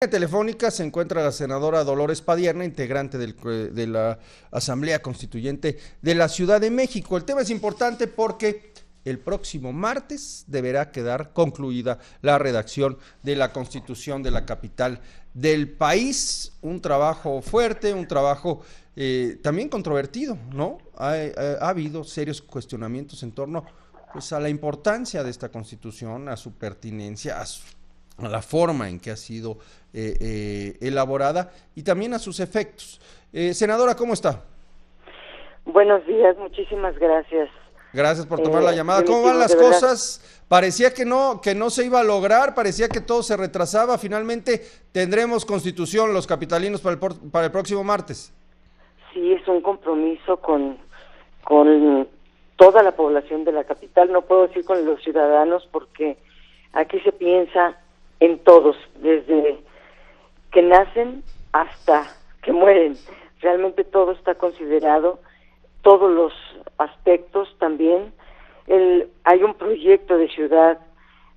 Telefónica se encuentra la senadora Dolores Padierna, integrante de la Asamblea Constituyente de la Ciudad de México. El tema es importante porque el próximo martes deberá quedar concluida la redacción de la Constitución de la capital del país. Un trabajo fuerte, un trabajo también controvertido, ¿no? Ha habido serios cuestionamientos en torno, pues, a la importancia de esta Constitución, a su pertinencia, a la forma en que ha sido elaborada y también a sus efectos. Senadora, ¿cómo está? Buenos días, muchísimas gracias. Gracias por tomar la llamada. ¿Cómo van las cosas? Parecía que no se iba a lograr, parecía que todo se retrasaba. Finalmente tendremos Constitución los capitalinos para el próximo martes. Sí, es un compromiso con toda la población de la capital. No puedo decir con los ciudadanos porque aquí se piensa en todos, desde que nacen hasta que mueren. Realmente todo está considerado, todos los aspectos también. Hay un proyecto de ciudad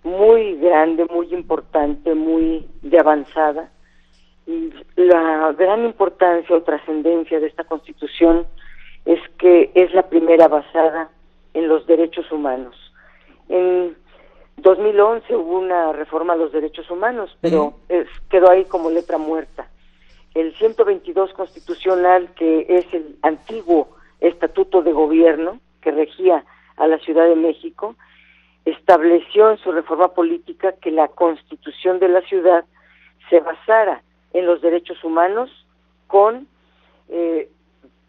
muy grande, muy importante, muy de avanzada, y la gran importancia o trascendencia de esta Constitución es que es la primera basada en los derechos humanos. En 2011 hubo una reforma a los derechos humanos, pero quedó ahí como letra muerta. El 122 constitucional, que es el antiguo estatuto de gobierno que regía a la Ciudad de México, estableció en su reforma política que la constitución de la ciudad se basara en los derechos humanos con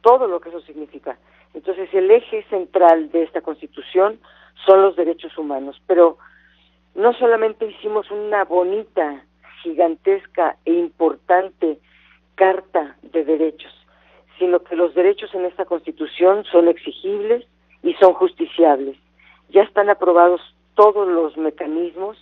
todo lo que eso significa. Entonces el eje central de esta constitución son los derechos humanos, pero no solamente hicimos una bonita, gigantesca e importante carta de derechos, sino que los derechos en esta Constitución son exigibles y son justiciables. Ya están aprobados todos los mecanismos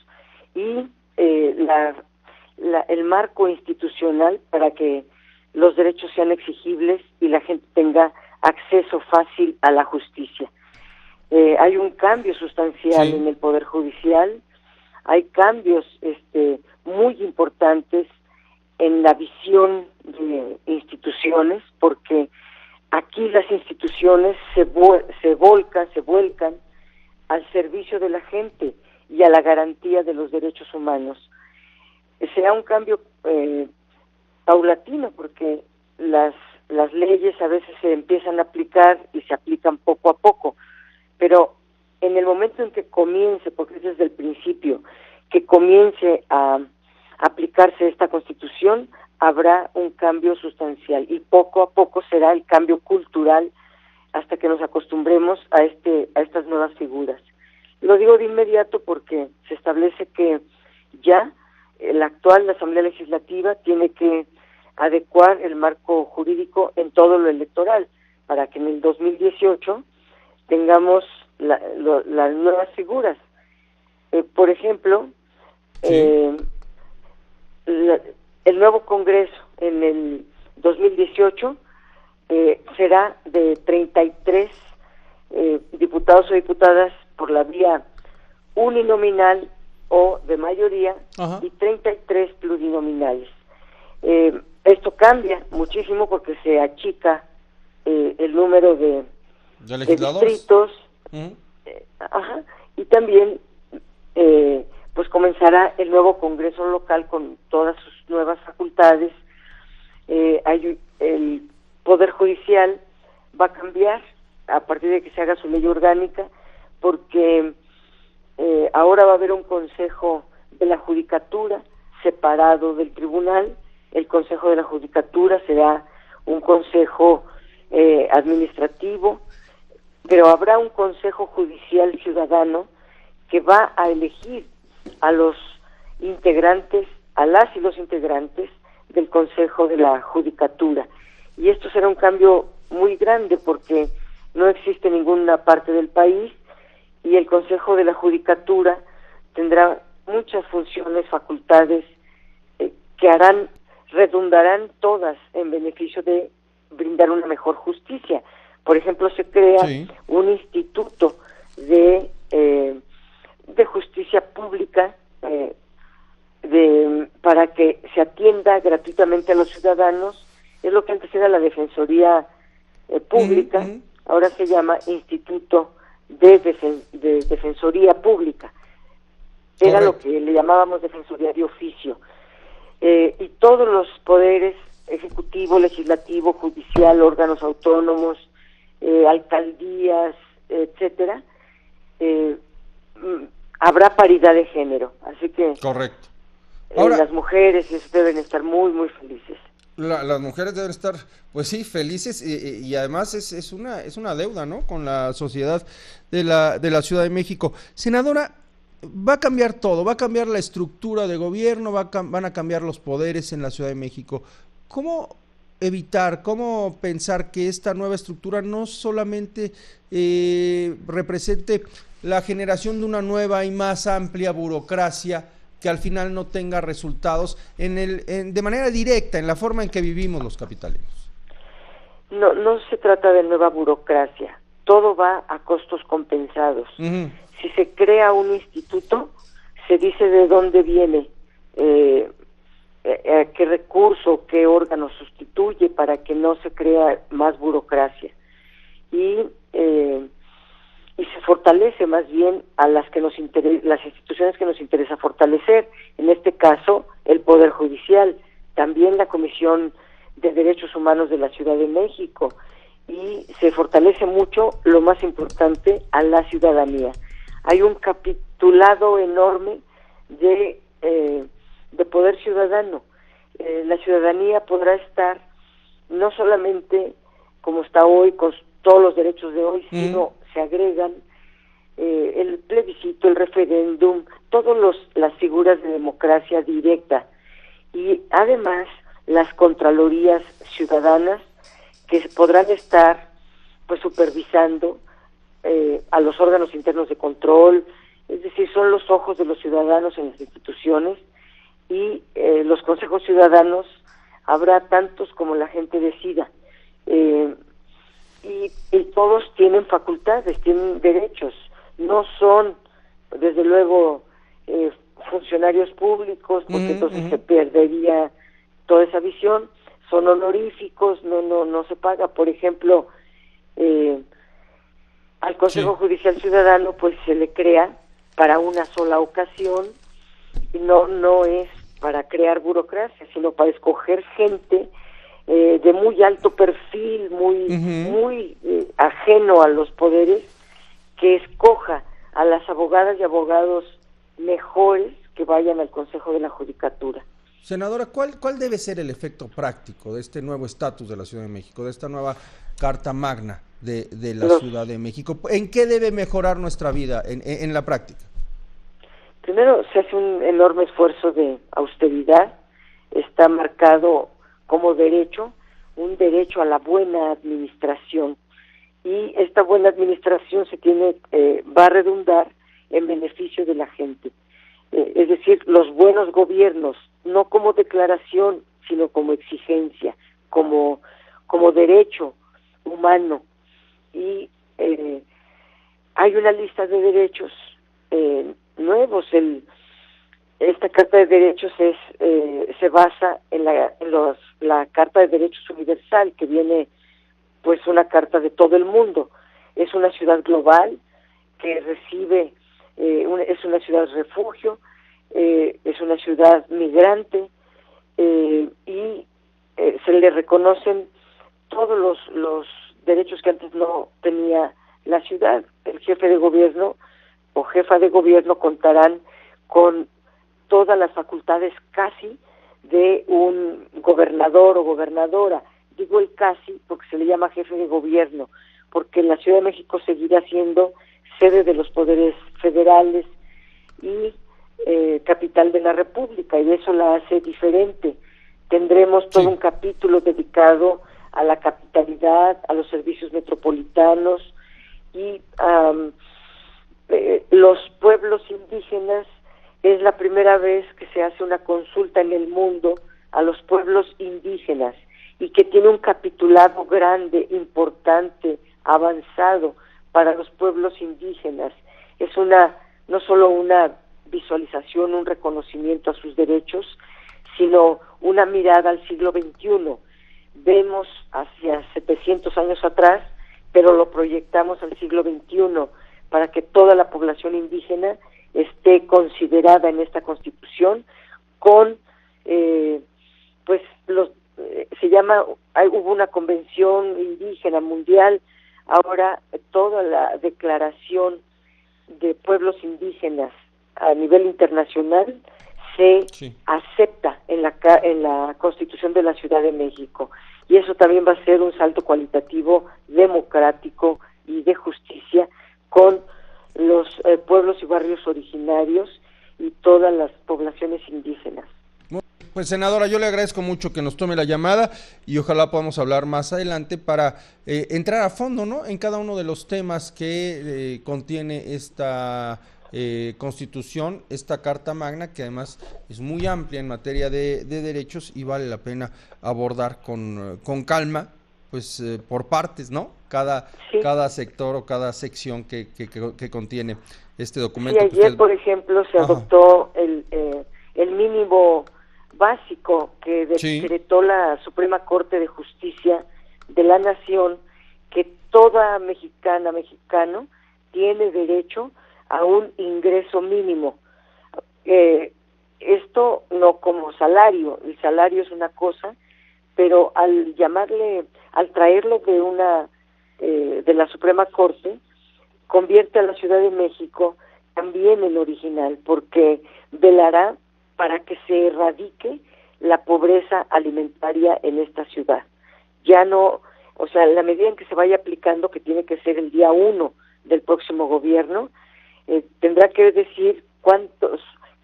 y el marco institucional para que los derechos sean exigibles y la gente tenga acceso fácil a la justicia. Hay un cambio sustancial en el Poder Judicial. Hay cambios muy importantes en la visión de instituciones, porque aquí las instituciones se vuelcan al servicio de la gente y a la garantía de los derechos humanos. Será un cambio paulatino, porque las leyes a veces se empiezan a aplicar y se aplican poco a poco, pero en el momento en que comience, porque es desde el principio, que comience a aplicarse esta Constitución, habrá un cambio sustancial y poco a poco será el cambio cultural hasta que nos acostumbremos a estas nuevas figuras. Lo digo de inmediato porque se establece que ya la Asamblea Legislativa tiene que adecuar el marco jurídico en todo lo electoral para que en el 2018 tengamos las nuevas figuras. Por ejemplo, el nuevo Congreso en el 2018 será de 33 diputados o diputadas por la vía uninominal o de mayoría, y 33 plurinominales. Esto cambia muchísimo porque se achica el número de distritos, y también pues comenzará el nuevo Congreso local con todas sus nuevas facultades. El Poder Judicial va a cambiar a partir de que se haga su ley orgánica, porque ahora va a haber un Consejo de la Judicatura separado del Tribunal. El Consejo de la Judicatura será un consejo administrativo, pero habrá un Consejo Judicial Ciudadano que va a elegir a los integrantes, a las y los integrantes del Consejo de la Judicatura. Y esto será un cambio muy grande porque no existe en ninguna parte del país, y el Consejo de la Judicatura tendrá muchas funciones, facultades que redundarán todas en beneficio de brindar una mejor justicia. Por ejemplo, se crea un instituto de justicia pública para que se atienda gratuitamente a los ciudadanos. Es lo que antes era la Defensoría Pública, ahora se llama Instituto de Defensoría Pública. Era lo que le llamábamos Defensoría de Oficio. Y todos los poderes, ejecutivo, legislativo, judicial, órganos autónomos, alcaldías, etcétera, habrá paridad de género. Así que correcto. Ahora, las mujeres deben estar muy, muy felices. Las mujeres deben estar, pues sí, felices y además es una deuda, ¿no? Con la sociedad de la Ciudad de México. Senadora, va a cambiar todo, va a cambiar la estructura de gobierno, van a cambiar los poderes en la Ciudad de México. ¿Cómo evitar, cómo pensar que esta nueva estructura no solamente represente la generación de una nueva y más amplia burocracia que al final no tenga resultados de manera directa en la forma en que vivimos los capitalinos? No se trata de nueva burocracia, todo va a costos compensados. Si se crea un instituto, se dice de dónde viene, qué recurso, qué órgano sustituye para que no se crea más burocracia. Y se fortalece más bien a las instituciones que nos interesa fortalecer, en este caso el Poder Judicial, también la Comisión de Derechos Humanos de la Ciudad de México, y se fortalece mucho, lo más importante, a la ciudadanía. Hay un capitulado enorme de poder ciudadano. La ciudadanía podrá estar no solamente como está hoy, con todos los derechos de hoy, sino se agregan el plebiscito, el referéndum, todas las figuras de democracia directa, y además las contralorías ciudadanas que podrán estar pues supervisando a los órganos internos de control, es decir, son los ojos de los ciudadanos en las instituciones, y los consejos ciudadanos habrá tantos como la gente decida, y todos tienen facultades, tienen derechos, no son desde luego funcionarios públicos, porque entonces se perdería toda esa visión, son honoríficos, no se paga. Por ejemplo, al Consejo Judicial Ciudadano pues se le crea para una sola ocasión, y no es para crear burocracia, sino para escoger gente de muy alto perfil, muy ajeno a los poderes, que escoja a las abogadas y abogados mejores que vayan al Consejo de la Judicatura. Senadora, ¿cuál debe ser el efecto práctico de este nuevo estatus de la Ciudad de México, de esta nueva Carta Magna de la Ciudad de México? ¿En qué debe mejorar nuestra vida en la práctica? Primero, se hace un enorme esfuerzo de austeridad, está marcado como derecho, un derecho a la buena administración, y esta buena administración va a redundar en beneficio de la gente. Es decir, los buenos gobiernos, no como declaración, sino como exigencia, como derecho humano. Y hay una lista de derechos nuevos. Esta Carta de Derechos se basa en la Carta de Derechos Universal, que viene pues una carta de todo el mundo. Es una ciudad global que recibe, es una ciudad refugio, es una ciudad migrante, y se le reconocen todos los derechos que antes no tenía la ciudad. El jefe de gobierno o jefa de gobierno contarán con todas las facultades casi de un gobernador o gobernadora. Digo el casi porque se le llama jefe de gobierno, porque la Ciudad de México seguirá siendo sede de los poderes federales y capital de la República, y eso la hace diferente. Tendremos todo un capítulo dedicado a la capitalidad, a los servicios metropolitanos, y los pueblos indígenas. Es la primera vez que se hace una consulta en el mundo a los pueblos indígenas, y que tiene un capitulado grande, importante, avanzado para los pueblos indígenas. Es no solo una visualización, un reconocimiento a sus derechos, sino una mirada al siglo XXI. Vemos hacia 700 años atrás, pero lo proyectamos al siglo XXI para que toda la población indígena esté considerada en esta Constitución con, hubo una convención indígena mundial, ahora toda la declaración de pueblos indígenas a nivel internacional se acepta en la Constitución de la Ciudad de México, y eso también va a ser un salto cualitativo, democrático y de justicia con los pueblos y barrios originarios y todas las poblaciones indígenas. Pues senadora, yo le agradezco mucho que nos tome la llamada y ojalá podamos hablar más adelante para entrar a fondo, ¿no?, en cada uno de los temas que contiene esta Constitución, esta Carta Magna, que además es muy amplia en materia de derechos y vale la pena abordar con calma, pues por partes, ¿no? Cada sector o cada sección que contiene este documento. Sí, ayer, por ejemplo, se adoptó el mínimo básico que decretó la Suprema Corte de Justicia de la Nación, que toda mexicano tiene derecho a un ingreso mínimo. Esto no como salario, el salario es una cosa, pero al traerlo de la Suprema Corte, convierte a la Ciudad de México también en original, porque velará para que se erradique la pobreza alimentaria en esta ciudad. Ya no, en la medida en que se vaya aplicando, que tiene que ser el día 1 del próximo gobierno, tendrá que decir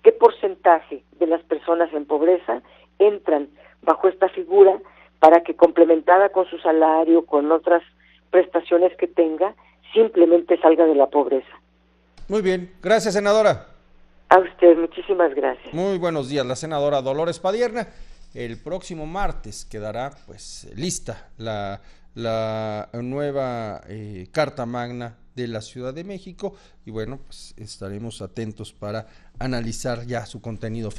qué porcentaje de las personas en pobreza entran bajo esta figura, para que, complementada con su salario, con otras prestaciones que tenga, simplemente salga de la pobreza. Muy bien, gracias, senadora. A usted, muchísimas gracias. Muy buenos días, la senadora Dolores Padierna. El próximo martes quedará pues lista la nueva Carta Magna de la Ciudad de México y bueno, pues estaremos atentos para analizar ya su contenido final.